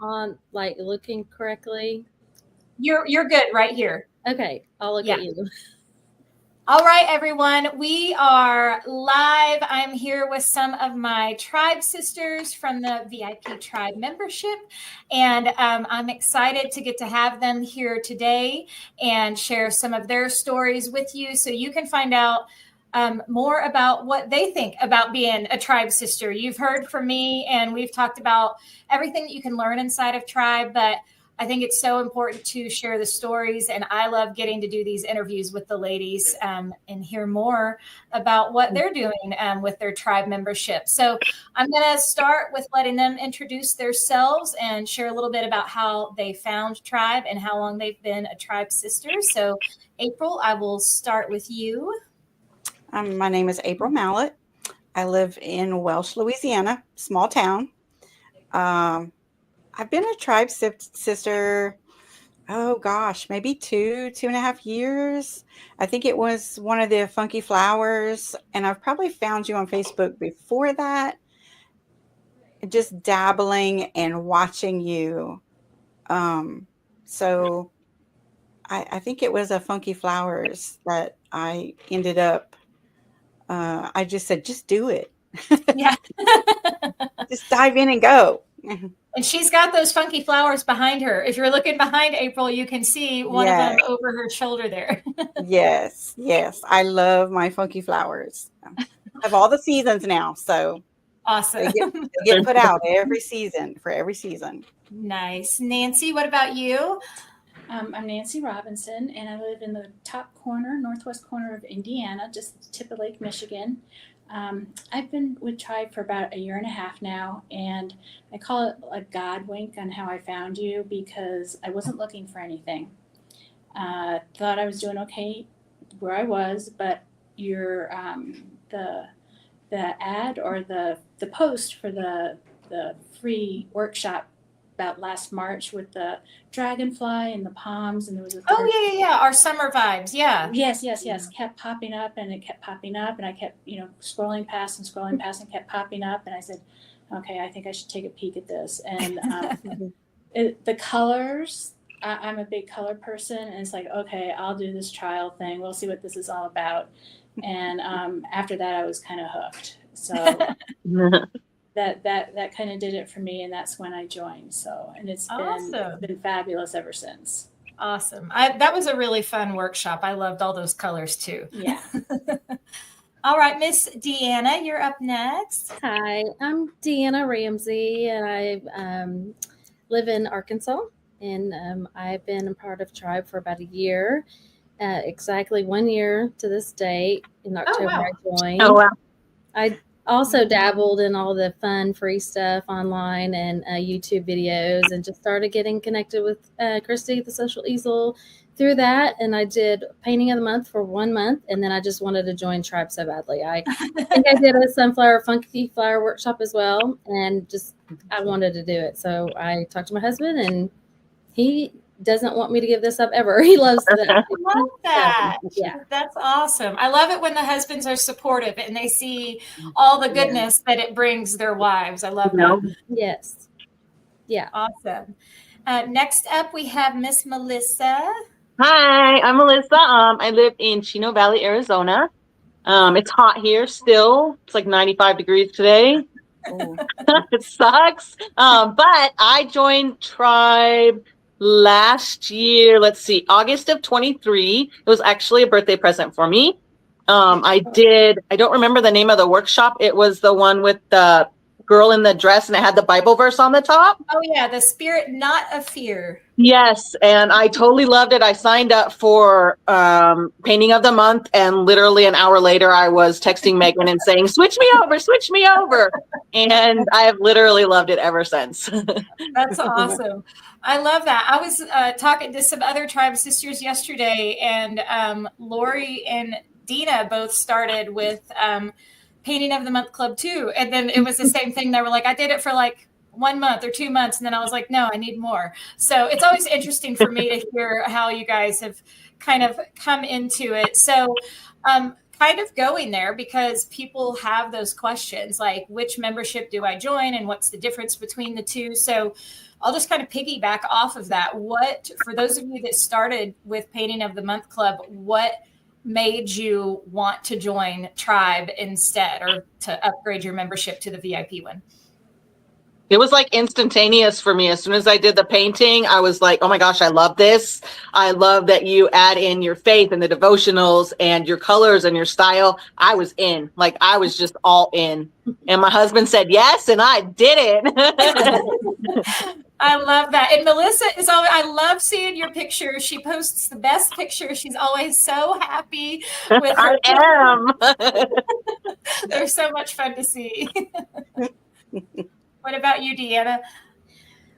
on like looking correctly? You're good right here. Okay, I'll look Yeah. at you. All right, everyone, we are live. I'm here with some of my tribe sisters from the VIP tribe membership, and I'm excited to get to have them here today and share some of their stories with you so you can find out more about what they think about being a tribe sister. You've heard from me, and we've talked about everything that you can learn inside of tribe, but I think it's so important to share the stories, and I love getting to do these interviews with the ladies and hear more about what they're doing with their tribe membership. So I'm going to start with letting them introduce themselves and share a little bit about how they found tribe and how long they've been a tribe sister. So April, I will start with you. My name is April Mallett. I live in Welsh, Louisiana, small town. I've been a tribe sister, oh gosh, maybe 2.5 years. I think it was one of the Funky Flowers, and I've probably found you on Facebook before that, just dabbling and watching you. So I think it was a Funky Flowers that I ended up, I just said, just do it. Yeah. Just dive in and go. And she's got those funky flowers behind her. If you're looking behind April, you can see one of them over her shoulder there. Yes. I love my Funky Flowers. I have all the seasons now, so Awesome. they get put out every season. Nice. Nancy, what about you? I'm Nancy Robinson, and I live in the northwest corner of Indiana, just the tip of Lake Michigan. I've been with Tribe for about 1.5 years now, and I call it a God wink on how I found you because I wasn't looking for anything. Thought I was doing okay where I was, but your the ad or the post for the free workshop about last March with the dragonfly and the palms, and there was a yeah, our summer vibes, yeah. Yes, kept popping up, and it kept popping up, and I kept scrolling past and kept popping up, and I said, okay, I think I should take a peek at this. And the colors, I'm a big color person, and it's like, okay, I'll do this trial thing, we'll see what this is all about. And after that I was kind of hooked, so that kind of did it for me, and that's when I joined. So, and it's been fabulous ever since. Awesome. That was a really fun workshop. I loved all those colors too. Yeah. All right, Miss Deanna, you're up next. Hi, I'm Deanna Ramsey, and I live in Arkansas, and I've been a part of Tribe for about 1 year, exactly 1 year to this date. In October, I joined. Oh, wow. I also dabbled in all the fun free stuff online and YouTube videos, and just started getting connected with Christy, the social easel, through that. And I did painting of the month for 1 month, and then I just wanted to join Tribe so badly. I think I did a funky flower workshop as well, and just I wanted to do it. So I talked to my husband, and he doesn't want me to give this up ever. He loves that. I love that. Yeah. That's awesome. I love it when the husbands are supportive and they see all the goodness that it brings their wives. I love that. Yes. Yeah. Awesome. Next up, we have Miss Melissa. Hi, I'm Melissa. I live in Chino Valley, Arizona. It's hot here still. It's like 95 degrees today. It sucks. But I joined Tribe last year, August of 23. It was actually a birthday present for me. I don't remember the name of the workshop. It was the one with the girl in the dress and it had the Bible verse on the top. Oh yeah, the spirit not of fear. Yes, and I totally loved it. I signed up for painting of the month, and literally an hour later I was texting Megan and saying, switch me over. And I have literally loved it ever since. That's awesome. I love that. I was talking to some other tribe sisters yesterday, and Lori and Deanna both started with Painting of the Month Club too. And then it was the same thing. They were like, I did it for like 1 month or 2 months. And then I was like, no, I need more. So it's always interesting for me to hear how you guys have kind of come into it. So kind of going there because people have those questions like, which membership do I join and what's the difference between the two? So I'll just kind of piggyback off of that. What, for those of you that started with Painting of the Month Club, what made you want to join Tribe instead, or to upgrade your membership to the VIP one? It was like instantaneous for me. As soon as I did the painting, I was like, oh my gosh, I love this. I love that you add in your faith and the devotionals and your colors and your style. I was in, like, I was just all in. And my husband said yes, and I did it. I love that. And Melissa is always, I love seeing your pictures. She posts the best pictures. She's always so happy with her. I am. They're so much fun to see. What about you, Deanna?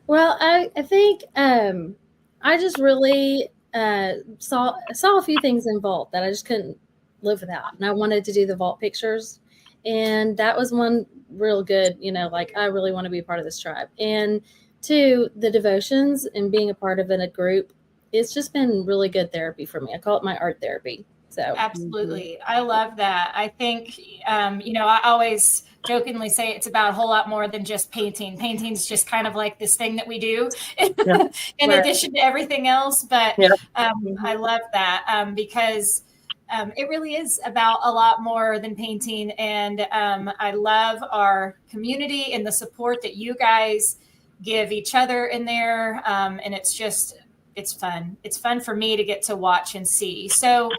Well, I think I just really saw a few things in Vault that I just couldn't live without. And I wanted to do the Vault pictures. And that was one real good, like I really want to be a part of this tribe. And two, the devotions and being a part of a group, it's just been really good therapy for me. I call it my art therapy. So absolutely. I love that. I think, I always jokingly say it's about a whole lot more than just painting. Painting's just kind of like this thing that we do in addition to everything else. But I love that because it really is about a lot more than painting. And I love our community and the support that you guys give each other in there. And it's fun. It's fun for me to get to watch and see. So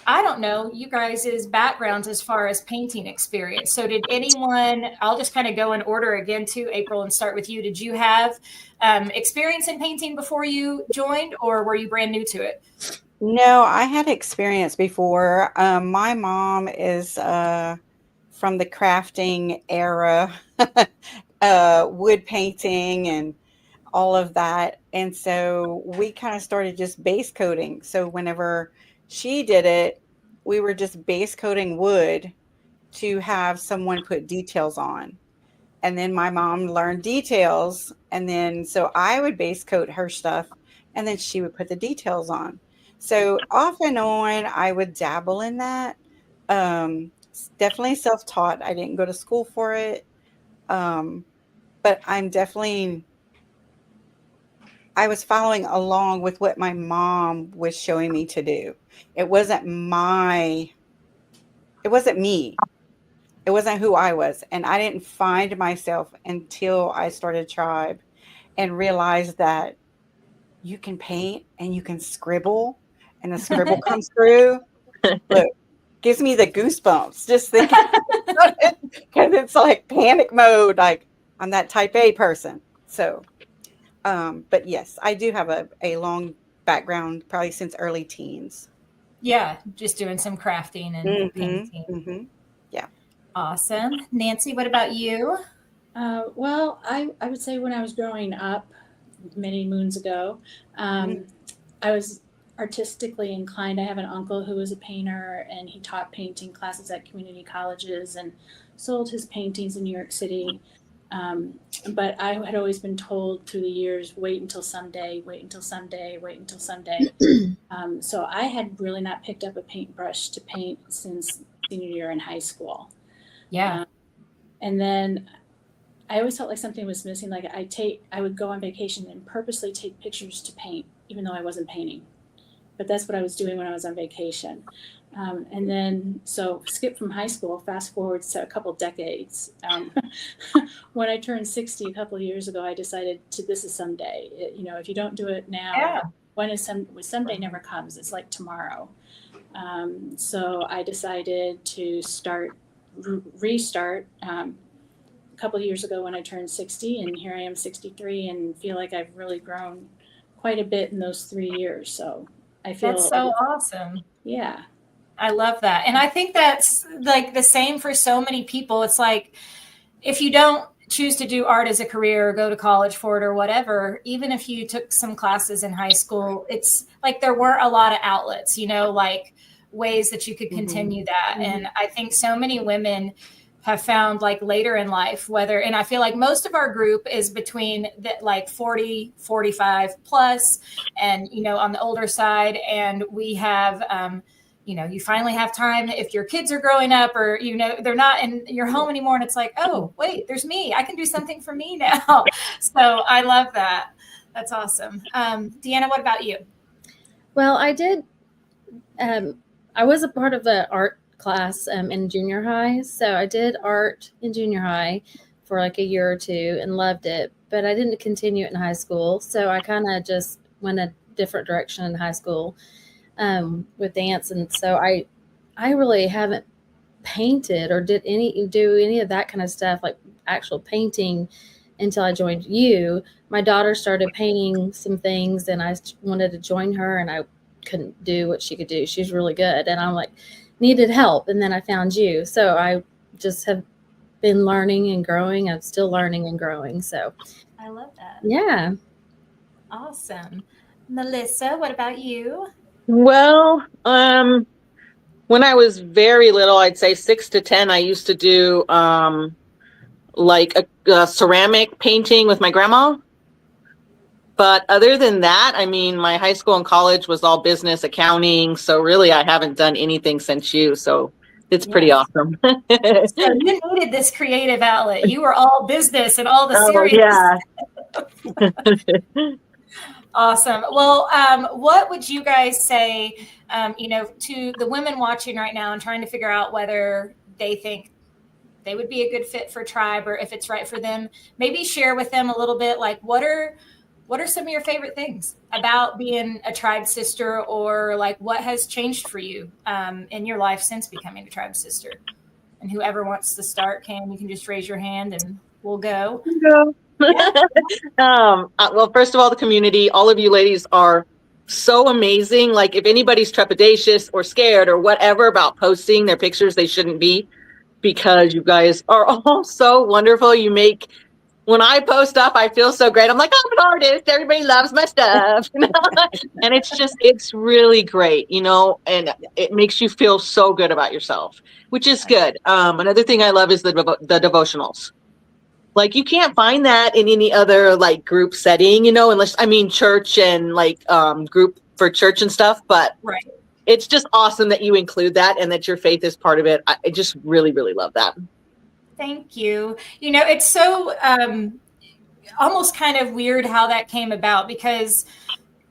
I don't know you guys' backgrounds as far as painting experience. So did anyone, I'll just kind of go in order again to April and start with you. Did you have experience in painting before you joined, or were you brand new to it? No, I had experience before. My mom is from the crafting era, wood painting and all of that. And so we kind of started just base coating. So whenever she did it, we were just base coating wood to have someone put details on. And then my mom learned details. And then so I would base coat her stuff and then she would put the details on. So off and on, I would dabble in that. Definitely self-taught. I didn't go to school for it. But I was following along with what my mom was showing me to do. It wasn't me. It wasn't who I was. And I didn't find myself until I started Tribe and realized that you can paint and you can scribble and the scribble comes through. Look, gives me the goosebumps just thinking about it, because it's like panic mode. Like I'm that type A person. So, but yes, I do have a long background, probably since early teens. Yeah, just doing some crafting and painting. Mm-hmm. Yeah. Awesome. Nancy, what about you? Well, I would say when I was growing up many moons ago, I was artistically inclined. I have an uncle who was a painter, and he taught painting classes at community colleges and sold his paintings in New York City. But I had always been told through the years, wait until someday, wait until someday, wait until someday. So I had really not picked up a paintbrush to paint since senior year in high school. Yeah. And then I always felt like something was missing. Like I would go on vacation and purposely take pictures to paint, even though I wasn't painting. But that's what I was doing when I was on vacation. And then, so skip from high school, fast forward to a couple decades. When I turned 60 a couple of years ago, I decided this is someday. If you don't do it now, someday never comes. It's like tomorrow. So I decided to restart a couple of years ago when I turned 60, and here I am 63 and feel like I've really grown quite a bit in those 3 years. So I feel that's so awesome. Yeah. I love that. And I think that's like the same for so many people. It's like, if you don't choose to do art as a career or go to college for it or whatever, even if you took some classes in high school, it's like there weren't a lot of outlets, like ways that you could continue that. And I think so many women have found like later in life, and I feel like most of our group is between like 40, 45 plus and, on the older side. And we have, you finally have time if your kids are growing up or, they're not in your home anymore. And it's like, oh, wait, there's me. I can do something for me now. So I love that. That's awesome. Deanna, what about you? Well, I did. I was a part of the art class in junior high. So I did art in junior high for like a year or two and loved it, but I didn't continue it in high school. So I kind of just went a different direction in high school with dance. And so I really haven't painted or do any of that kind of stuff, like actual painting, until I joined you. My daughter started painting some things and I wanted to join her, and I couldn't do what she could do. She's really good. And I'm like, needed help. And then I found you. So I just have been learning and growing. I'm still learning and growing. So I love that. Yeah. Awesome. Melissa, what about you? Well, when I was very little, I'd say 6 to 10, I used to do like a ceramic painting with my grandma. But other than that, I mean, my high school and college was all business accounting. So really, I haven't done anything since you. So it's pretty awesome. So you needed this creative outlet. You were all business and all the serious. Yeah. Awesome. Well, what would you guys say, to the women watching right now and trying to figure out whether they think they would be a good fit for Tribe or if it's right for them? Maybe share with them a little bit, like what are some of your favorite things about being a Tribe sister, or like what has changed for you in your life since becoming a Tribe sister? And whoever wants to start you can just raise your hand and we'll go. Yeah. Well, first of all, the community, all of you ladies are so amazing. Like if anybody's trepidatious or scared or whatever about posting their pictures, they shouldn't be, because you guys are all so wonderful. When I post stuff, I feel so great. I'm like, I'm an artist. Everybody loves my stuff. And it's really great, and it makes you feel so good about yourself, which is good. Another thing I love is the devotionals. Like you can't find that in any other like group setting, unless, church and like group for church and stuff. But right. It's just awesome that you include that and that your faith is part of it. I just really, really love that. Thank you. It's so almost kind of weird how that came about, because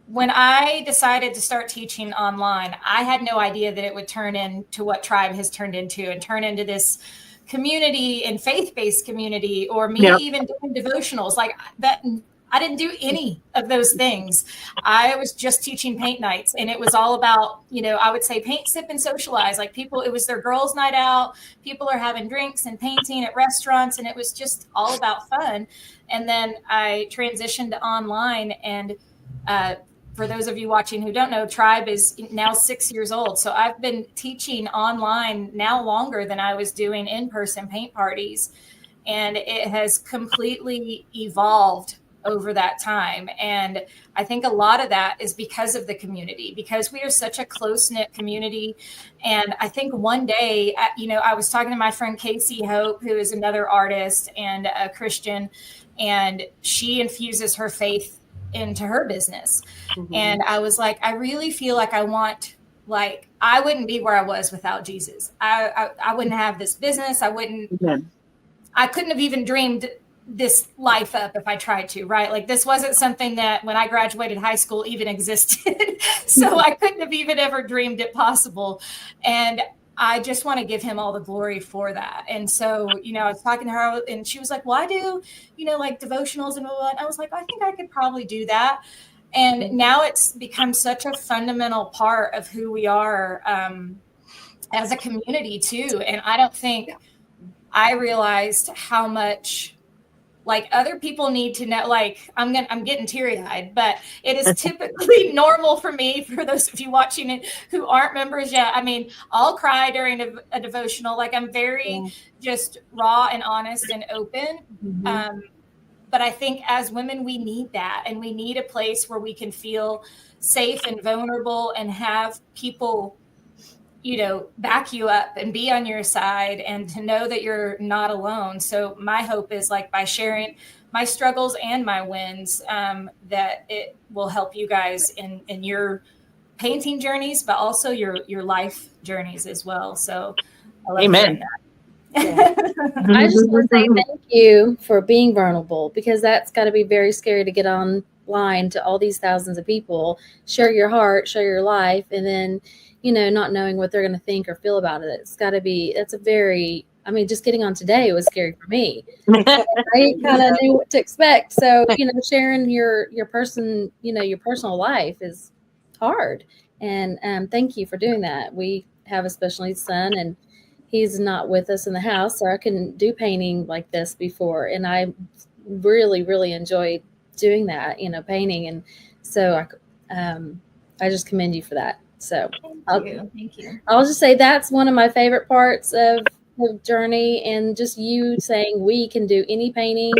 when I decided to start teaching online, I had no idea that it would turn into what Tribe has turned into and turn into this community and faith-based community, or me even doing devotionals like that. I didn't do any of those things. I was just teaching paint nights, and it was all about, I would say paint, sip, and socialize. Like it was their girls' night out. People are having drinks and painting at restaurants, and it was just all about fun. And then I transitioned to online, and for those of you watching who don't know, Tribe is now 6 years old. So I've been teaching online now longer than I was doing in-person paint parties. And it has completely evolved over that time. And I think a lot of that is because of the community, because we are such a close-knit community. And I think one day, I was talking to my friend Casey Hope, who is another artist and a Christian, and she infuses her faith into her business. Mm-hmm. And I was like, I really feel like I wouldn't be where I was without Jesus. I wouldn't have this business. I couldn't have even dreamed this life up if I tried to, right? Like this wasn't something that when I graduated high school even existed. So I couldn't have even ever dreamed it possible. And I just want to give him all the glory for that. And so, I was talking to her and she was like, well, I do, like devotionals and all that. And I was like, I think I could probably do that. And now it's become such a fundamental part of who we are as a community too. And I don't think I realized how much like other people need to know, like I'm getting teary-eyed, but it is typically normal for me, for those of you watching it who aren't members yet. I'll cry during a devotional. Like I'm very just raw and honest and open. Mm-hmm. But I think as women, we need that. And we need a place where we can feel safe and vulnerable and have people, back you up and be on your side and to know that you're not alone. So my hope is like by sharing my struggles and my wins, that it will help you guys in your painting journeys, but also your life journeys as well. So I love Amen. hearing that. I just want to say thank you for being vulnerable, because that's got to be very scary to get online to all these thousands of people, share your heart, share your life, and then, not knowing what they're going to think or feel about it. It's got to be, that's a very, just getting on today was scary for me. I kind of knew what to expect. So, sharing your person, your personal life is hard. And thank you for doing that. We have a special needs son, and he's not with us in the house, so I couldn't do painting like this before. And I really, really enjoyed doing that, painting. And so I just commend you for that. So Thank you. I'll just say that's one of my favorite parts of the journey, and just you saying we can do any painting,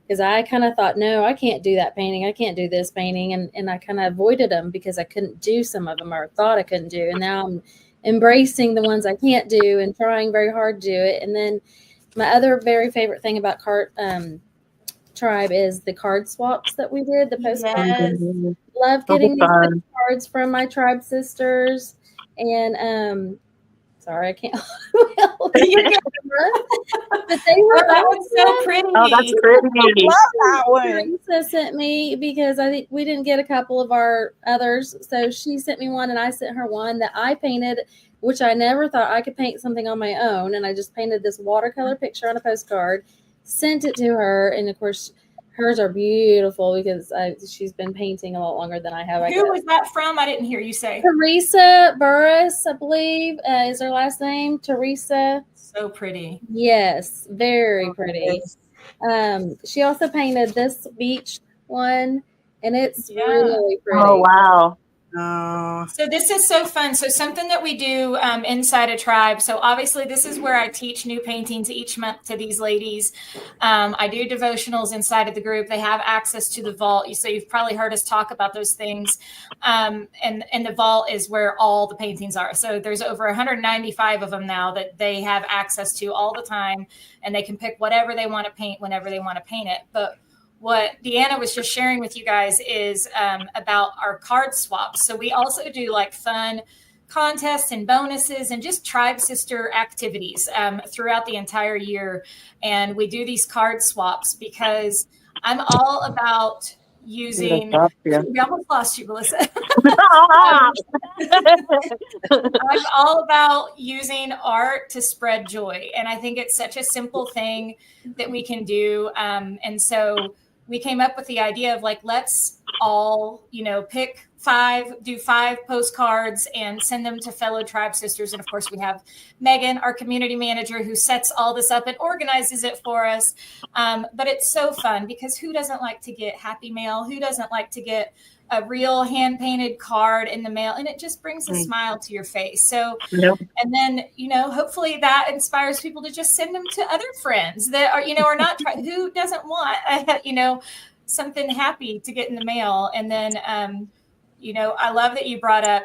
because I kind of thought, no, I can't do that painting. I can't do this painting. And I kind of avoided them because I couldn't do some of them, or thought I couldn't do. And now I'm embracing the ones I can't do and trying very hard to do it. And then my other very favorite thing about Tribe is the card swaps that we did, the postcards. Yes. Love getting these postcards from my Tribe sisters. And sorry, I can't. But they were that was so pretty. Oh, that's pretty. Love that one. Teresa sent me, because I think we didn't get a couple of our others, so she sent me one, and I sent her one that I painted, which I never thought I could paint something on my own, and I just painted this watercolor picture on a postcard, sent it to her, and of course hers are beautiful because she's been painting a lot longer than I have. Who was that from? I didn't hear you say. Teresa Burris, I believe, is her last name. Teresa. So pretty. Yes, very pretty. She also painted this beach one, and it's really pretty. Oh, wow. So this is so fun. So something that we do inside a tribe. So obviously this is where I teach new paintings each month to these ladies. I do devotionals inside of the group. They have access to the vault. So you've probably heard us talk about those things. And the vault is where all the paintings are. So there's over 195 of them now that they have access to all the time. And they can pick whatever they want to paint whenever they want to paint it. But what Deanna was just sharing with you guys is about our card swaps. So we also do like fun contests and bonuses and just tribe sister activities throughout the entire year. And we do these card swaps because I'm all about using, we almost lost you, Melissa. I'm all about using art to spread joy. And I think it's such a simple thing that we can do. And so we came up with the idea of like, let's all, pick do 5 postcards and send them to fellow tribe sisters. And of course we have Megan, our community manager, who sets all this up and organizes it for us. But it's so fun because who doesn't like to get happy mail? Who doesn't like to get a real hand painted card in the mail? And it just brings a smile to your face. So, and then, hopefully that inspires people to just send them to other friends that are, are not who doesn't want, something happy to get in the mail. And then, I love that you brought up,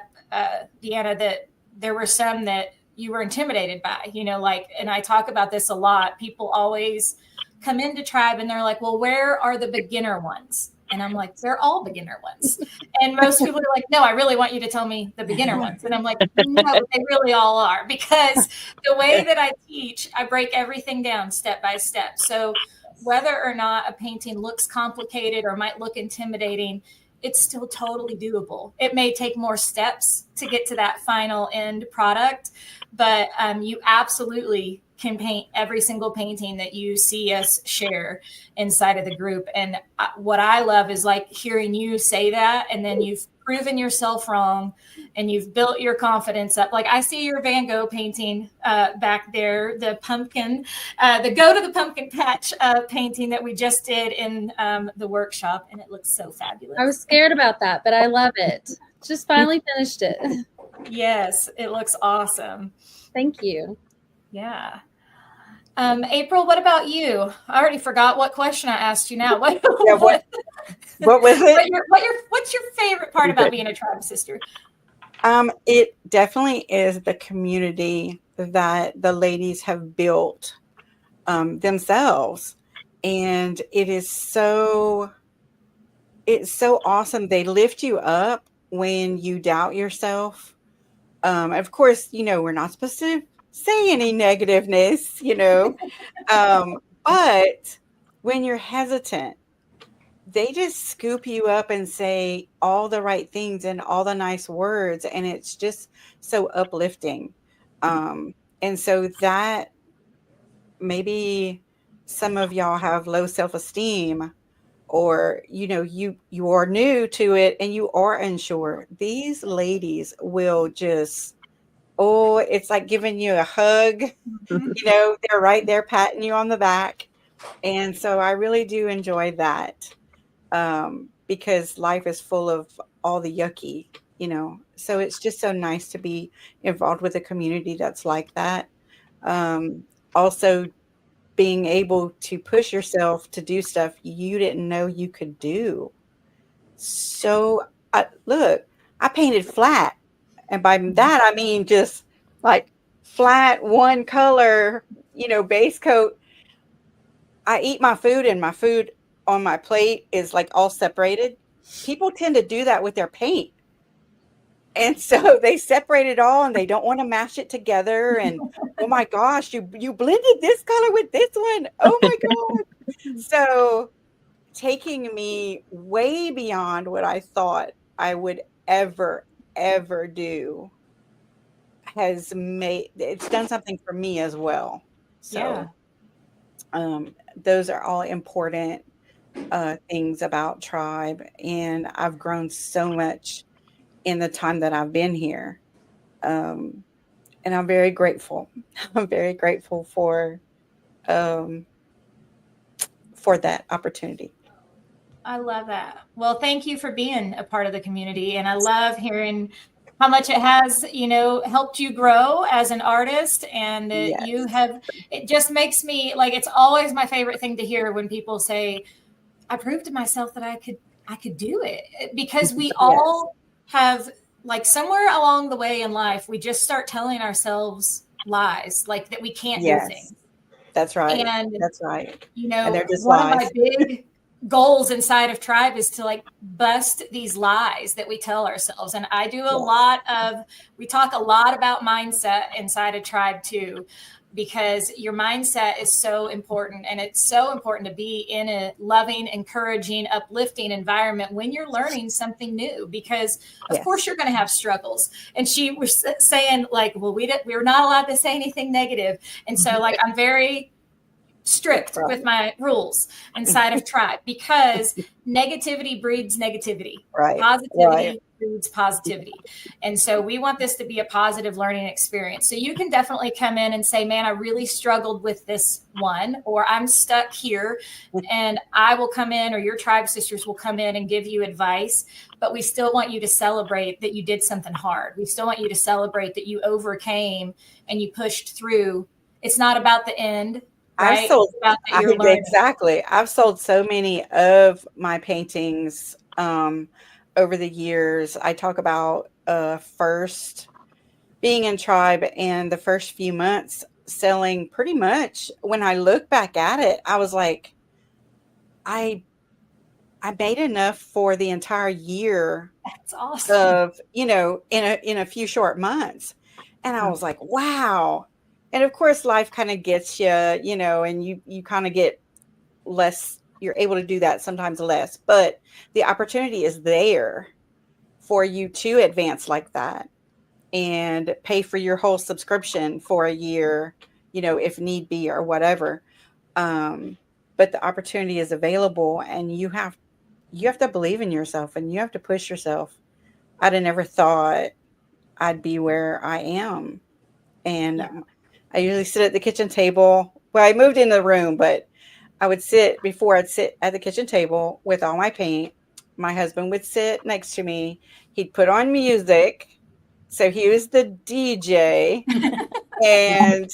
Deanna, that there were some that you were intimidated by, and I talk about this a lot. People always come into Tribe and they're like, well, where are the beginner ones? And I'm like, they're all beginner ones. And most people are like, no, I really want you to tell me the beginner ones. And I'm like, no, they really all are, because the way that I teach, I break everything down step by step. So whether or not a painting looks complicated or might look intimidating, it's still totally doable. It may take more steps to get to that final end product, but you absolutely can paint every single painting that you see us share inside of the group. And what I love is like hearing you say that, and then you've proven yourself wrong and you've built your confidence up. Like I see your Van Gogh painting back there, the pumpkin, the Go to the Pumpkin Patch painting that we just did in the workshop. And it looks so fabulous. I was scared about that, but I love it. Just finally finished it. Yes, it looks awesome. Thank you. Yeah. April, what about you? I already forgot what question I asked you now. What was it? What's your favorite part about being a tribe sister? It definitely is the community that the ladies have built themselves. And it's so awesome. They lift you up when you doubt yourself. Of course, we're not supposed to say any negativeness, but when you're hesitant, they just scoop you up and say all the right things and all the nice words, and it's just so uplifting. And so that maybe some of y'all have low self-esteem, or you are new to it and you are unsure. These ladies will just, oh, it's like giving you a hug. They're right there patting you on the back. And so I really do enjoy that, because life is full of all the yucky, so it's just so nice to be involved with a community that's like that. Also, being able to push yourself to do stuff you didn't know you could do. So, look, I painted flat. And by that, I mean just like flat, one color, base coat. I eat my food, and my food on my plate is like all separated. People tend to do that with their paint. And so they separate it all and they don't want to mash it together. And oh my gosh, you blended this color with this one. Oh my God. So taking me way beyond what I thought I would ever do it's done something for me as well. So those are all important things about Tribe. And I've grown so much in the time that I've been here. And I'm very grateful. I'm very grateful for that opportunity. I love that. Well, thank you for being a part of the community. And I love hearing how much it has, helped you grow as an artist. And Yes. it just makes me like, it's always my favorite thing to hear when people say, I proved to myself that I could do it, because we all have, like, somewhere along the way in life, we just start telling ourselves lies, like that we can't do things. That's right. And that's right. And they're just one lies. of my big goals inside of Tribe is to like bust these lies that we tell ourselves. And I do we talk a lot about mindset inside of Tribe too, because your mindset is so important. And it's so important to be in a loving, encouraging, uplifting environment when you're learning something new, because of course you're going to have struggles. And she was saying like, well, we're not allowed to say anything negative. And so like, I'm very strict with my rules inside of Tribe, because negativity breeds negativity. Positivity breeds positivity. And so we want this to be a positive learning experience. So you can definitely come in and say, man, I really struggled with this one, or I'm stuck here. And I will come in, or your Tribe sisters will come in and give you advice. But we still want you to celebrate that you did something hard. We still want you to celebrate that you overcame and you pushed through. It's not about the end. Right? Exactly. I've sold so many of my paintings over the years. I talk about first being in Tribe and the first few months selling pretty much. When I look back at it, I was like, I made enough for the entire year. That's awesome. Of, in a few short months. And I was like, wow. And of course, life kind of gets you, and you kind of get less, you're able to do that sometimes less, but the opportunity is there for you to advance like that and pay for your whole subscription for a year, if need be or whatever. But the opportunity is available, and you have to believe in yourself, and you have to push yourself. I'd have never thought I'd be where I am. And I usually sit at the kitchen table. Well, I moved in the room, but I'd sit at the kitchen table with all my paint. My husband would sit next to me. He'd put on music. So he was the DJ. And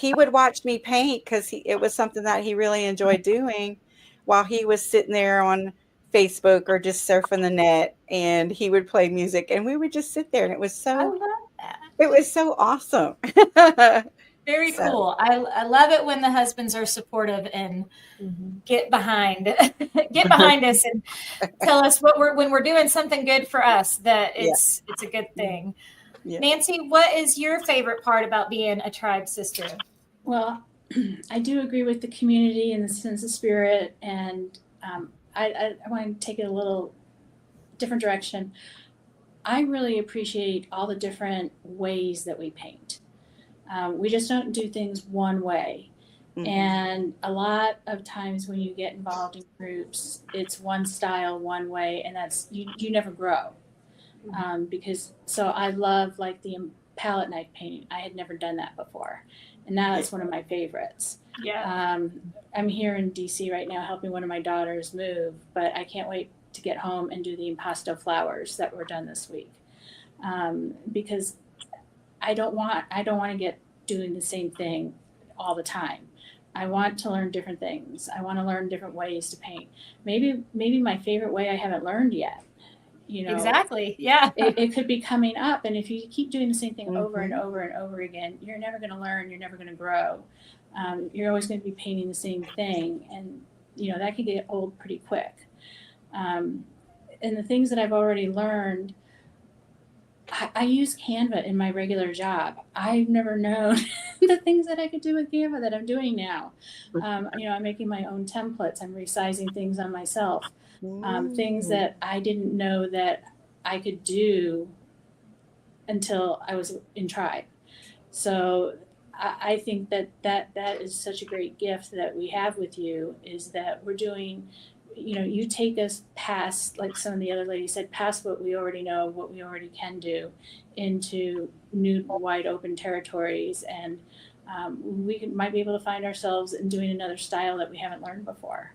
he would watch me paint, because it was something that he really enjoyed doing, while he was sitting there on Facebook or just surfing the net, and he would play music and we would just sit there, and it was so awesome. Very So- cool. I love it when the husbands are supportive and get behind us and tell us when we're doing something good for us, that it's a good thing. Yeah. Nancy, what is your favorite part about being a tribe sister? Well, I do agree with the community and the sense of spirit, and I want to take it a little different direction. I really appreciate all the different ways that we paint. We just don't do things one way. Mhm. And a lot of times when you get involved in groups, it's one style, one way, and that's you never grow. Because so I love like the palette knife painting. I had never done that before, and now it's one of my favorites. Yeah. I'm here in DC right now helping one of my daughters move, but I can't wait to get home and do the impasto flowers that were done this week, because I don't want to get doing the same thing all the time. I want to learn different things. I want to learn different ways to paint. Maybe my favorite way I haven't learned yet. Exactly. Yeah. It could be coming up, and if you keep doing the same thing over and over and over again, you're never going to learn. You're never going to grow. You're always going to be painting the same thing, and that can get old pretty quick. And the things that I've already learned, I use Canva in my regular job. I've never known the things that I could do with Canva that I'm doing now. I'm making my own templates. I'm resizing things on myself. Things that I didn't know that I could do until I was in tribe. So I think that is such a great gift that we have with you, is that we're doing, you take us past, like some of the other ladies said, past what we already know, what we already can do, into new wide open territories. And we might be able to find ourselves in doing another style that we haven't learned before.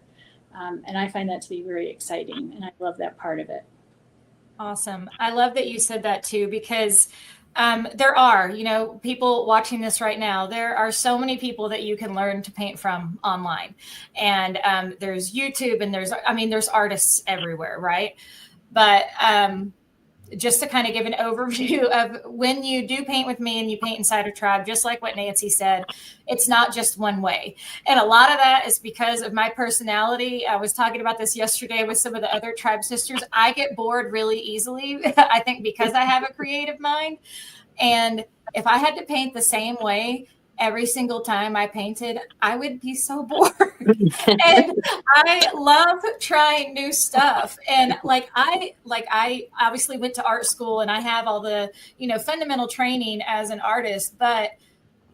And I find that to be very exciting, and I love that part of it. Awesome. I love that you said that too, because there are, people watching this right now. There are so many people that you can learn to paint from online, and there's YouTube, and there's artists everywhere, right? But just to kind of give an overview of when you do paint with me and you paint inside a tribe, just like what Nancy said, it's not just one way. And a lot of that is because of my personality. I was talking about this yesterday with some of the other tribe sisters. I get bored really easily, I think because I have a creative mind. And if I had to paint the same way every single time I painted, I would be so bored. And I love trying new stuff. And I obviously went to art school, and I have all the, fundamental training as an artist, but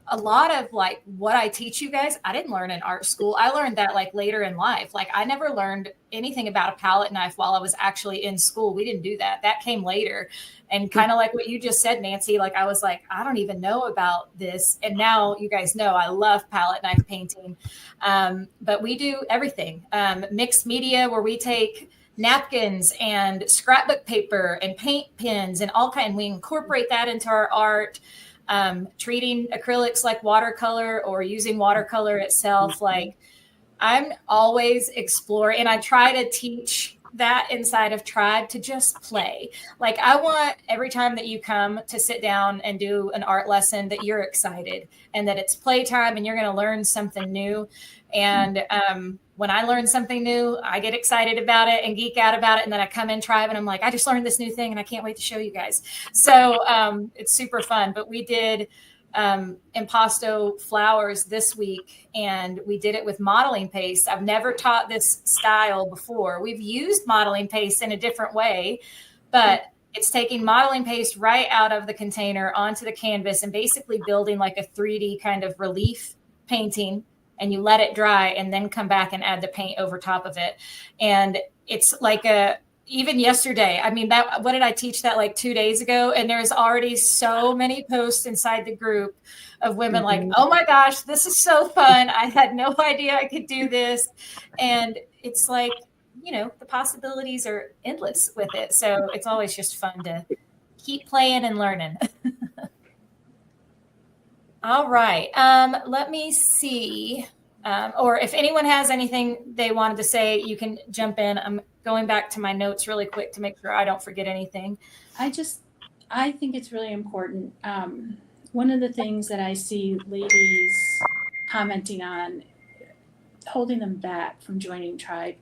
a lot of like what I teach you guys, I didn't learn in art school. I learned that like later in life. Like I never learned anything about a palette knife while I was actually in school. We didn't do that. That came later. And kind of like what you just said, Nancy, like I was like, I don't even know about this. And now you guys know I love palette knife painting. But we do everything. Mixed media, where we take napkins and scrapbook paper and paint pens and all kind. We incorporate that into our art. Treating acrylics like watercolor, or using watercolor itself. Like I'm always exploring, and I try to teach that inside of tribe to just play. Like I want every time that you come to sit down and do an art lesson that you're excited and that it's playtime and you're going to learn something new. And when I learn something new, I get excited about it and geek out about it. And then I come in tribe and I'm like, I just learned this new thing and I can't wait to show you guys. So it's super fun. But we did impasto flowers this week, and we did it with modeling paste. I've never taught this style before. We've used modeling paste in a different way, but it's taking modeling paste right out of the container onto the canvas and basically building like a 3D kind of relief painting, and you let it dry and then come back and add the paint over top of it. And it's like even yesterday, what did I teach that like 2 days ago? And there's already so many posts inside the group of women like, oh my gosh, this is so fun. I had no idea I could do this. And it's like, the possibilities are endless with it. So it's always just fun to keep playing and learning. All right. Let me see. Or if anyone has anything they wanted to say, you can jump in. I'm going back to my notes really quick to make sure I don't forget anything. I think it's really important. one of the things that I see ladies commenting on, holding them back from joining Tribe,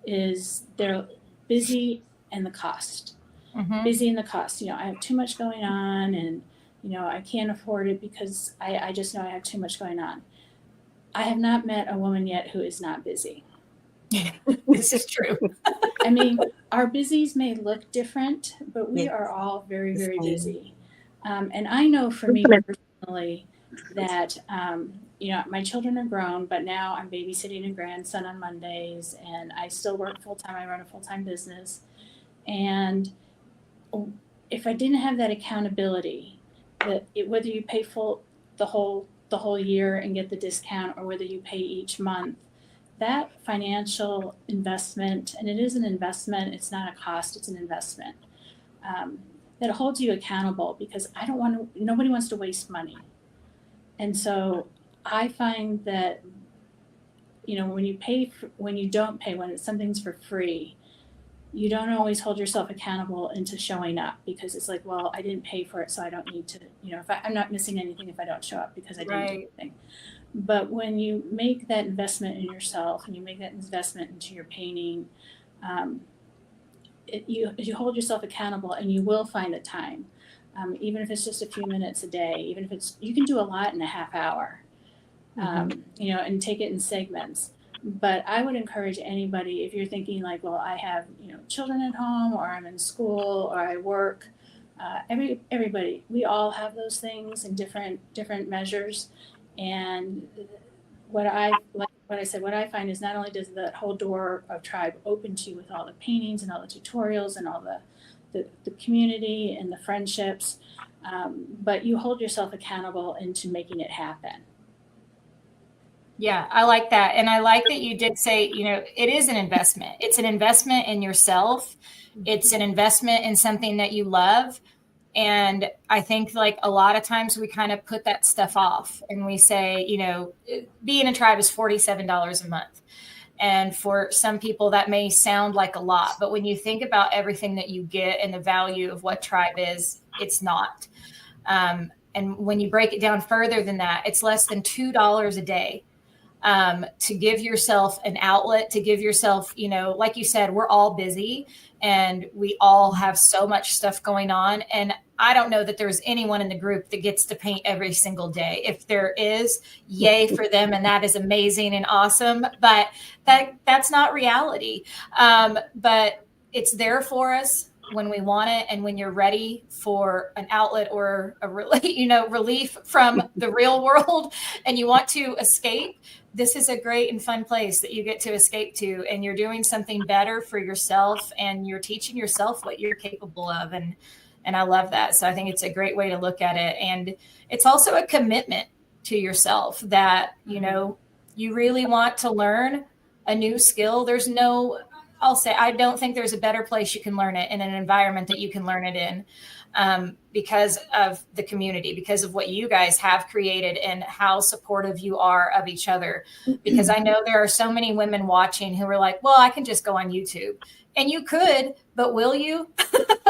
is they're busy and the cost. Mm-hmm. Busy and the cost. You know, I have too much going on, and I can't afford it because I just know I have too much going on. I have not met a woman yet who is not busy. This is true. I mean, our busies may look different, but we are all very, very busy. And I know for me personally that, my children are grown, but now I'm babysitting a grandson on Mondays, and I still work full time. I run a full time business. And if I didn't have that accountability, whether you pay full the whole year and get the discount, or whether you pay each month, that financial investment, and it is an investment, it's not a cost, it's an investment, that holds you accountable, because nobody wants to waste money. And so I find that, when you don't pay, when something's for free, you don't always hold yourself accountable into showing up, because it's like, well, I didn't pay for it, so I don't need to, if I'm not missing anything if I don't show up because I didn't do anything. But when you make that investment in yourself, and you make that investment into your painting, you hold yourself accountable, and you will find the time, even if it's just a few minutes a day, even if you can do a lot in a half hour, and take it in segments. But I would encourage anybody, if you're thinking like, well, I have, children at home, or I'm in school, or I work, everybody, we all have those things in different measures. And what I find is, not only does that whole door of Tribe open to you with all the paintings and all the tutorials and all the community and the friendships, but you hold yourself accountable into making it happen. Yeah, I like that. And I like that you did say, it is an investment. It's an investment in yourself. It's an investment in something that you love. And I think, like, a lot of times we kind of put that stuff off, and we say, being in Tribe is $47 a month. And for some people that may sound like a lot, but when you think about everything that you get and the value of what Tribe is, it's not. And when you break it down further than that, it's less than $2 a day. To give yourself an outlet, to give yourself, like you said, we're all busy and we all have so much stuff going on. And I don't know that there's anyone in the group that gets to paint every single day. If there is, yay for them. And that is amazing and awesome. But that's not reality. But it's there for us when we want it, and when you're ready for an outlet or a relief from the real world, and you want to escape, this is a great and fun place that you get to escape to, and you're doing something better for yourself, and you're teaching yourself what you're capable of. And I love that. So I think it's a great way to look at it. And it's also a commitment to yourself that, you really want to learn a new skill. I don't think there's a better place you can learn it, in an environment that you can learn it in, because of the community, because of what you guys have created and how supportive you are of each other. Because I know there are so many women watching who are like, well, I can just go on YouTube. And you could, but will you?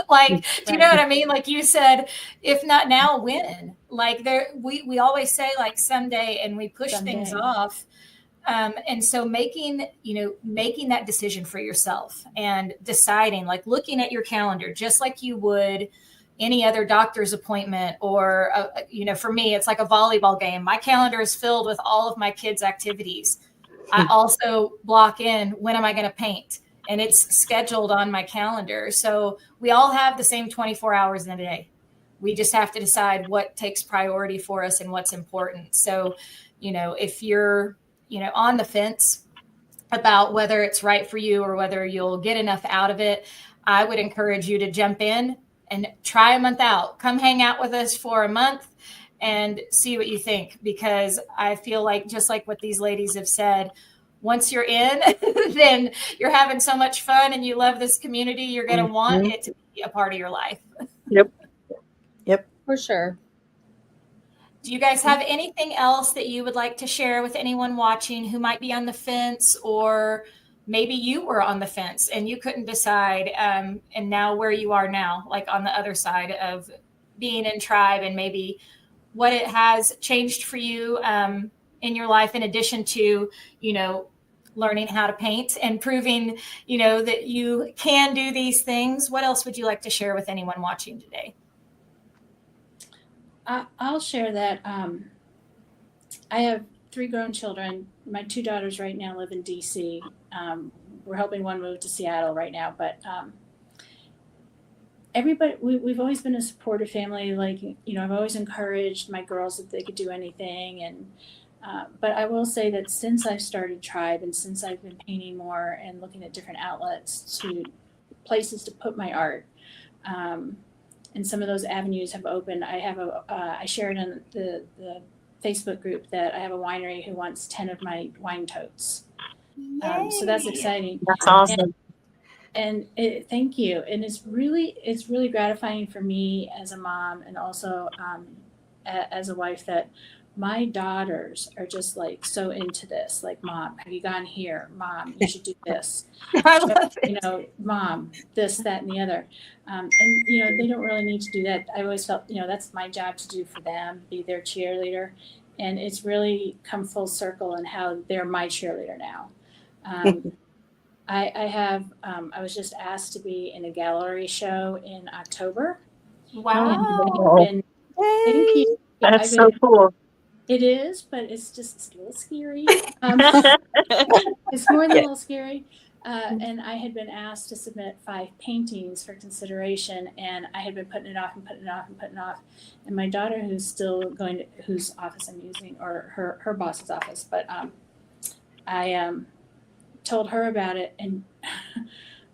Like, do you know what I mean? Like you said, if not now, when? Like, we always say, like, someday, and we push things off. And so making that decision for yourself, and deciding, like, looking at your calendar, just like you would any other doctor's appointment, or, for me, it's like a volleyball game. My calendar is filled with all of my kids' activities. I also block in, when am I going to paint? And it's scheduled on my calendar. So we all have the same 24 hours in a day. We just have to decide what takes priority for us and what's important. So, if you're, on the fence about whether it's right for you or whether you'll get enough out of it, I would encourage you to jump in and try a month out. Come hang out with us for a month and see what you think. Because I feel like, just like what these ladies have said, once you're in, then you're having so much fun and you love this community, you're going to want it to be a part of your life. Yep. For sure. Do you guys have anything else that you would like to share with anyone watching who might be on the fence, or maybe you were on the fence and you couldn't decide, and now where you are now, like on the other side of being in Tribe, and maybe what it has changed for you in your life, in addition to, learning how to paint and proving, that you can do these things. What else would you like to share with anyone watching today? I'll share that. I have 3 grown children. My 2 daughters right now live in DC. We're helping one move to Seattle right now, but everybody, we've always been a supportive family. Like, I've always encouraged my girls that they could do anything. And but I will say that since I've started Tribe and since I've been painting more and looking at different outlets to places to put my art, and some of those avenues have opened. I shared in the Facebook group that I have a winery who wants 10 of my wine totes. So that's exciting. That's awesome. And thank you. And it's really gratifying for me as a mom and also as a wife that my daughters are just like so into this. Like, Mom, have you gone here? Mom, you should do this. I love it. Mom, this, that, and the other. And they don't really need to do that. I always felt, that's my job to do for them, be their cheerleader. And it's really come full circle in how they're my cheerleader now. I was just asked to be in a gallery show in October. Wow. Thank you. That's so cool. It is, but it's a little scary. It's more than a little scary. And I had been asked to submit 5 paintings for consideration, and I had been putting it off. And my daughter, who's still whose office I'm using, or her boss's office, but I told her about it, and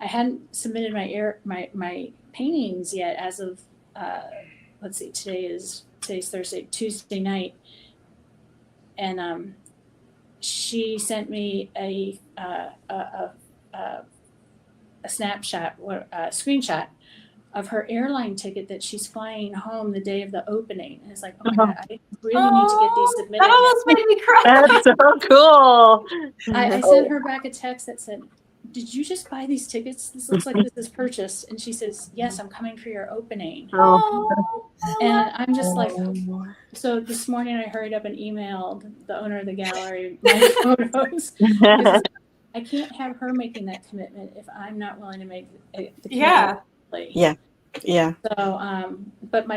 I hadn't submitted my paintings yet as of let's see, today's Thursday, Tuesday night, and she sent me a snapshot, a screenshot of her airline ticket that she's flying home the day of the opening. And it's like, oh my God, I really need to get these submitted. That almost made me cry. That's so cool. I sent her back a text that said, did you just buy these tickets? This looks like this is purchased. And she says, yes, I'm coming for your opening. And I'm just like, so this morning I hurried up and emailed the owner of the gallery my photos. I can't have her making that commitment if I'm not willing to make the commitment. Yeah. So, but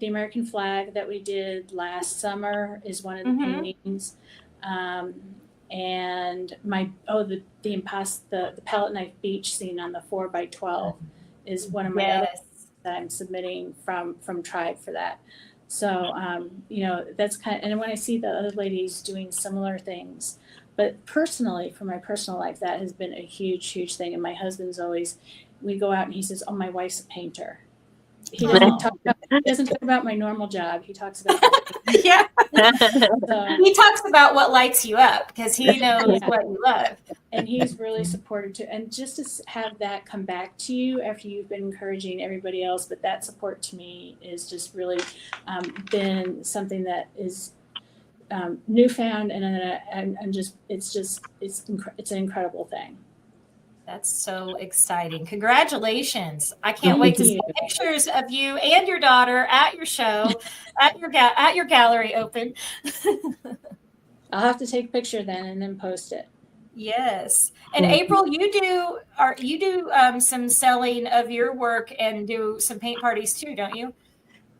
the American flag that we did last summer is one of the paintings. And the palette knife beach scene on the 4x12 is one of my other that I'm submitting from Tribe for that. So, that's and when I see the other ladies doing similar things, but personally, for my personal life, that has been a huge, huge thing. And my husband's always, we go out and he says, oh, my wife's a painter. He doesn't talk about my normal job. He talks about he talks about what lights you up because he knows what you love. And he's really supportive too. And just to have that come back to you after you've been encouraging everybody else, but that support to me is just really been something that is newfound, and it's an incredible thing. That's so exciting. Congratulations. I can't wait to see pictures of you and your daughter at your show, at your gallery open. I'll have to take a picture then and then post it. Yes. And April, you do some selling of your work and do some paint parties too, don't you?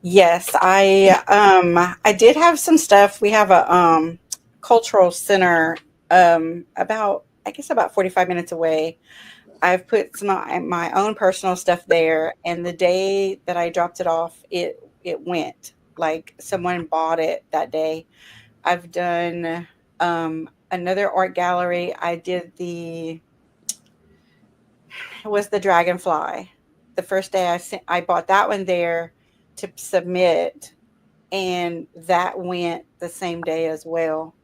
Yes, I did have some stuff. We have a cultural center about 45 minutes away. I've put some of my own personal stuff there, and the day that I dropped it off, it went. Like, someone bought it that day. I've done another art gallery. I did it was the Dragonfly. The first day I bought that one there to submit, and that went the same day as well.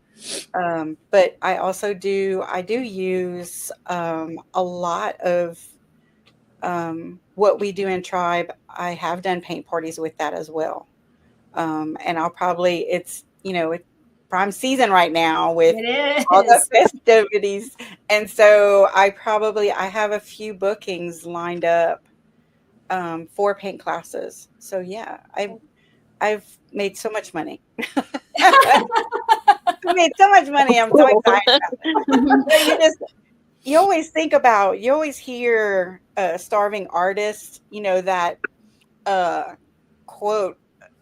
But I also do use a lot of what we do in Tribe. I have done paint parties with that as well. And I'll probably, it's prime season right now with all the festivities. And so I have a few bookings lined up for paint classes. So yeah, I I've made so much money. I made so much money. I'm so excited about it. You always think about, you always hear starving artists, that quote,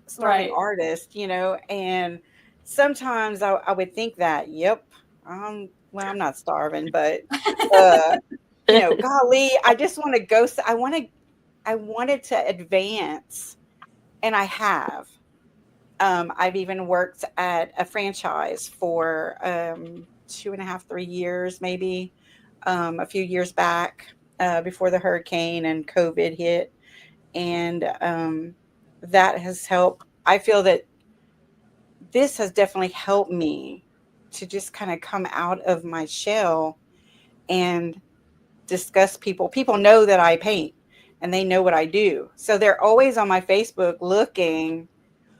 starving Right. artist, and sometimes I would think that, yep, well, I'm not starving, but, golly, I just want to go, I wanted to advance, and I have. I've even worked at a franchise for 2.5, 3 years, maybe, a few years back, before the hurricane and COVID hit. And that has helped. I feel that this has definitely helped me to just kind of come out of my shell and discuss people. People know that I paint and they know what I do. So they're always on my Facebook looking,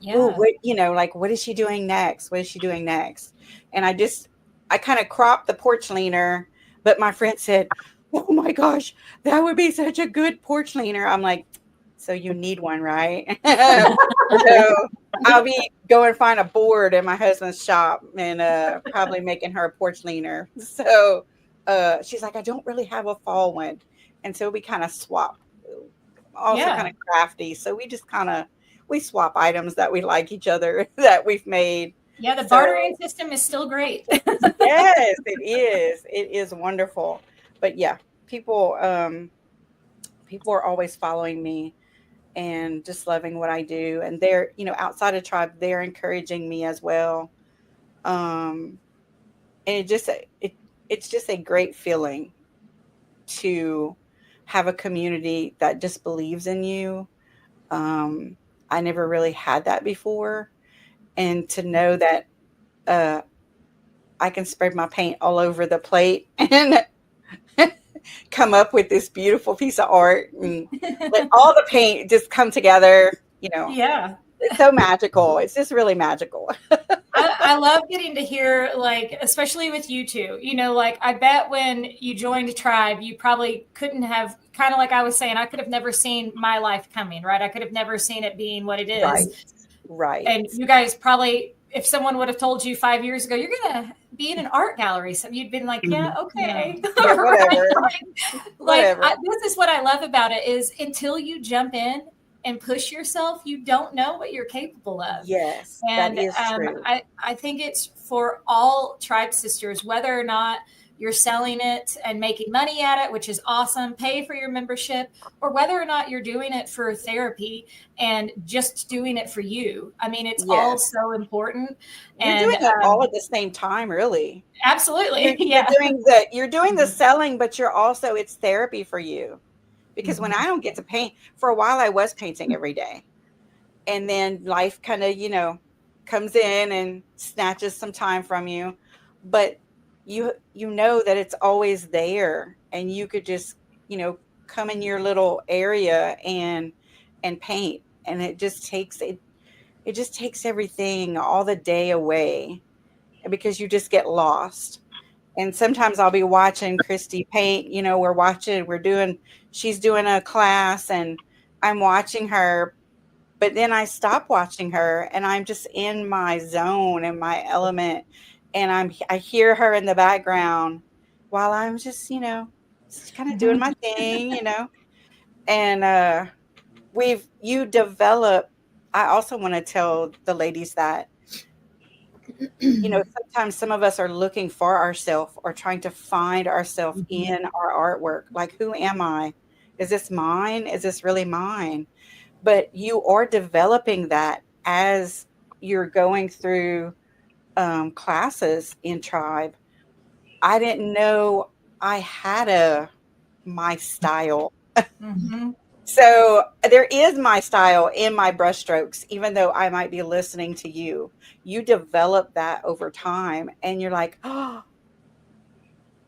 oh, Yeah. what, like, what is she doing next? What is she doing next? And I kind of cropped the porch leaner, but my friend said, oh my gosh, that would be such a good porch leaner. I'm like, so you need one, right? So I'll be going find a board in my husband's shop and probably making her a porch leaner. So she's like, I don't really have a fall one. And so we kind of swap. Also Yeah. kind of crafty. So we swap items that we like each other that we've made. Yeah, the So, bartering system is still great. yes, it is. It is wonderful. But yeah, people are always following me and just loving what I do. And they're, outside of tribe, they're encouraging me as well. And it's just a great feeling to have a community that just believes in you. I never really had that before. And to know that I can spread my paint all over the plate and come up with this beautiful piece of art and let all the paint just come together, Yeah. it's so magical. It's just really magical. I love getting to hear, like, especially with you two, like, I bet when you joined Tribe, you probably couldn't have, kind of like I was saying, I could have never seen my life coming, right? I could have never seen it being what it is. Right. And you guys probably, if someone would have told you 5 years ago, you're going to be in an art gallery, so you'd been like, yeah, okay. Yeah, whatever. Whatever. This is what I love about it is until you jump in and push yourself, you don't know what you're capable of. Yes, And that is true. I think it's for all Tribe Sisters, whether or not you're selling it and making money at it, which is awesome, pay for your membership, or whether or not you're doing it for therapy and just doing it for you. I mean, it's all so important. You're doing it all at the same time, really. Absolutely. You're doing the selling, but it's therapy for you. Because when I don't get to paint, for a while I was painting every day. And then life kind of, comes in and snatches some time from you. But you know that it's always there, and you could just, come in your little area and paint. And it just takes everything, all the day away, because you just get lost. And sometimes I'll be watching Christy paint, she's doing a class and I'm watching her, but then I stop watching her and I'm just in my zone and my element. And I hear her in the background while I'm just, just kind of doing my thing, and you develop. I also want to tell the ladies that, sometimes some of us are looking for ourselves or trying to find ourselves in our artwork. Like, who am I? Is this mine? Is this really mine? But you are developing that as you're going through classes in Tribe. I didn't know I had my style. So there is my style in my brushstrokes, even though I might be listening to you. You develop that over time and you're like, oh,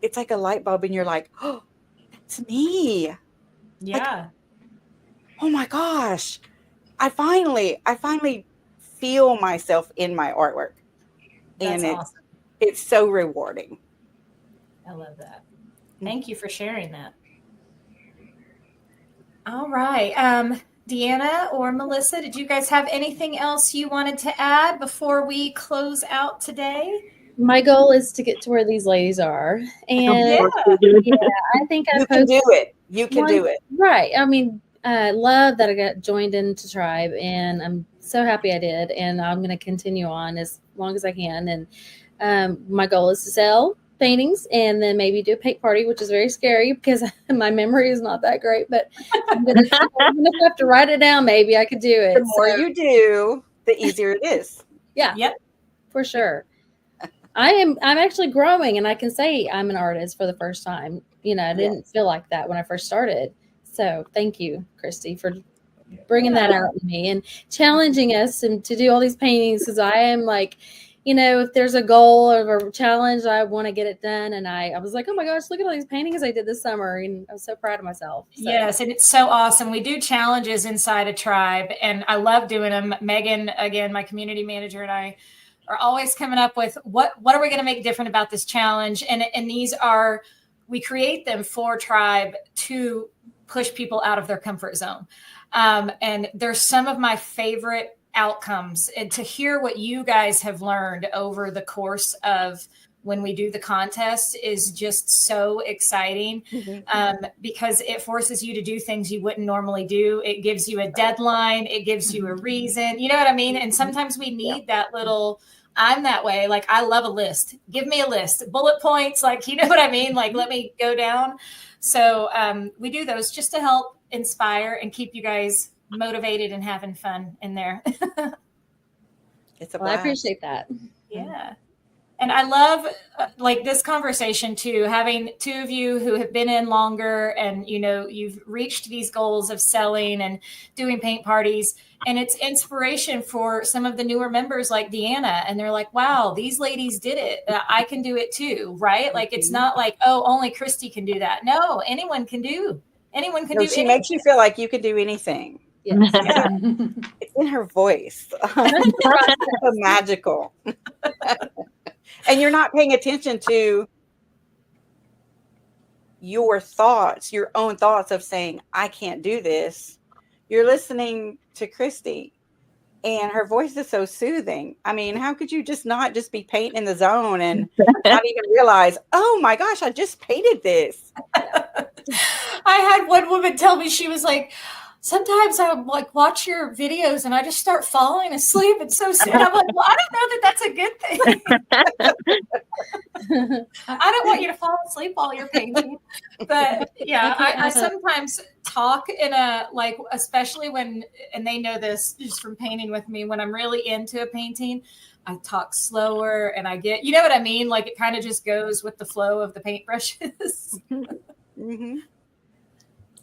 it's like a light bulb and you're like, oh, that's me. Yeah. Like, oh my gosh. I finally feel myself in my artwork. That's and awesome. It's so rewarding. I love that. Thank you for sharing that. All right. Deanna or Melissa, did you guys have anything else you wanted to add before we close out today? My goal is to get to where these ladies are. And Yeah. I think I You can do posted it. You can do it. Right. I mean, I love that I got joined into Tribe, and I'm so happy I did. And I'm going to continue on as long as I can. And my goal is to sell paintings and then maybe do a paint party, which is very scary because my memory is not that great. But even if I have to write it down, maybe I could do it. The more you do, the easier it is. Yeah. Yep. For sure. I'm actually growing, and I can say I'm an artist for the first time. I didn't feel like that when I first started. So thank you, Christy, for bringing that out in me and challenging us and to do all these paintings, because I am like, if there's a goal or a challenge, I want to get it done. And I was like, oh my gosh, look at all these paintings I did this summer. And I was so proud of myself. So. Yes, and it's so awesome. We do challenges inside a Tribe, and I love doing them. Megan, again, my community manager, and I are always coming up with what are we going to make different about this challenge. And we create them for Tribe to push people out of their comfort zone. And there's some of my favorite outcomes, and to hear what you guys have learned over the course of when we do the contest is just so exciting, because it forces you to do things you wouldn't normally do. It gives you a deadline. It gives you a reason. You know what I mean? And sometimes we need that little, I'm that way. Like, I love a list. Give me a list, bullet points. Like, you know what I mean? Like, let me go down. So we do those just to help inspire and keep you guys motivated and having fun in there. It's a Well, I appreciate that. Yeah. And I love this conversation too, having two of you who have been in longer and, you've reached these goals of selling and doing paint parties. And it's inspiration for some of the newer members like Deanna. And they're like, wow, these ladies did it. I can do it too. Right. Like, it's not like, oh, only Christy can do that. No, anyone can do anything. She makes you feel like you can do anything. Yes. Yeah. It's in her voice. It's so magical. And you're not paying attention to your thoughts, your own thoughts of saying, I can't do this. You're listening to Christy, and her voice is so soothing. I mean, how could you not just be painting in the zone and not even realize, oh my gosh, I just painted this. I had one woman tell me, she was like, sometimes I like watch your videos and I just start falling asleep. It's so sad. I'm like, well, I don't know that that's a good thing. I don't want you to fall asleep while you're painting. But yeah, I sometimes talk in a, like, especially when, and they know this just from painting with me, when I'm really into a painting, I talk slower and I get, you know what I mean? Like, it kind of just goes with the flow of the paintbrushes. Mm-hmm.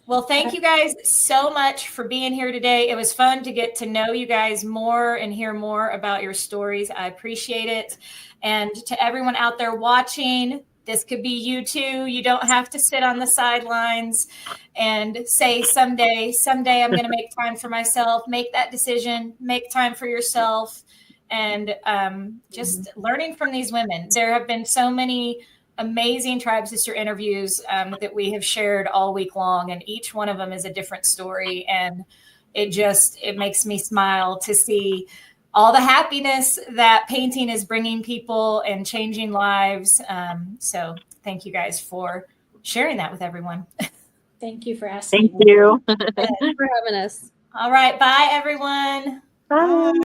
Well, thank you guys so much for being here today. It was fun to get to know you guys more and hear more about your stories. I appreciate it. And to everyone out there watching, this could be you too. You don't have to sit on the sidelines and say, someday I'm going to make time for myself. Make that decision. Make time for yourself. And just learning from these women. There have been so many amazing Tribe Sister interviews that we have shared all week long, and each one of them is a different story, and it makes me smile to see all the happiness that painting is bringing people and changing lives. So thank you guys for sharing that with everyone. Thank you for asking. Thank you. Thanks for having us. All right, bye everyone. Bye.